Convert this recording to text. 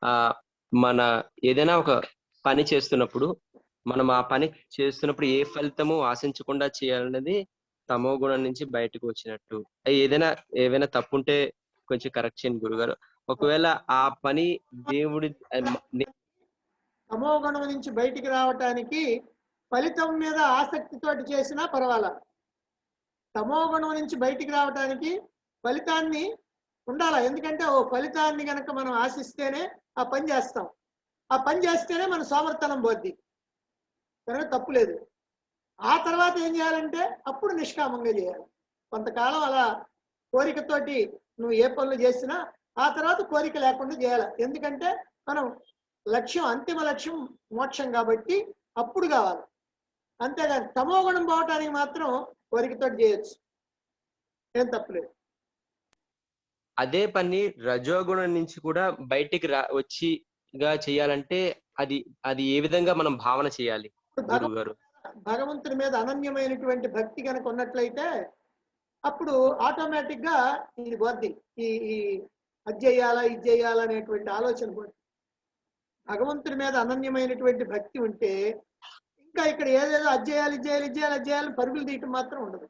ఆ మన ఏదైనా ఒక పని చేస్తున్నప్పుడు మనం ఆ పని చేస్తున్నప్పుడు ఏ ఫలితము ఆశించకుండా చేయాలనేది తమో గుణం నుంచి బయటకు వచ్చినట్టు. ఏదైనా ఏవైనా తప్పుంటే కొంచెం కరెక్ట్ చేయండి గురుగారు. ఒకవేళ ఆ పని దేవుడి తమో గుణం నుంచి బయటికి రావటానికి ఫలితం మీద ఆసక్తితోటి చేసినా పర్వాలా. తమో గుణం నుంచి బయటికి రావటానికి ఫలితాన్ని ఉండాలా. ఎందుకంటే ఓ ఫలితాన్ని గనక మనం ఆశిస్తేనే ఆ పని చేస్తాం. ఆ పని చేస్తేనే మన సోమర్తనం పోద్ది. కనుక తప్పు లేదు. ఆ తర్వాత ఏం చేయాలంటే అప్పుడు నిష్కామంగా చేయాలి. కొంతకాలం అలా కోరికతోటి నువ్వు ఏ పనులు చేసినా ఆ తర్వాత కోరిక లేకుండా చేయాలి. ఎందుకంటే మనం లక్ష్యం, అంతిమ లక్ష్యం మోక్షం కాబట్టి అప్పుడు కావాలి. అంతేగాని తమో గుణం పోవటానికి మాత్రం కోరికతోటి చేయొచ్చు, ఏం తప్పులేదు. అదే పని రజోగుణం నుంచి కూడా బయటికి వచ్చిగా చేయాలంటే అది అది ఏ విధంగా మనం భావన చేయాలి గురువు గారు? భగవంతుని మీద అనన్యమైనటువంటి భక్తి కనుక ఉన్నట్లయితే అప్పుడు ఆటోమేటిక్ గా ఇది పోద్ది. ఈ ఈ అది చేయాలా ఇది చేయాలా అనేటువంటి ఆలోచన పోద్ది. భగవంతుని మీద అనన్యమైనటువంటి భక్తి ఉంటే ఇంకా ఇక్కడ ఏదేదో అది చేయాలి ఇది చేయాలి ఇది చేయాలి అది చేయాలని పరుగులు తీయటం మాత్రం ఉండదు.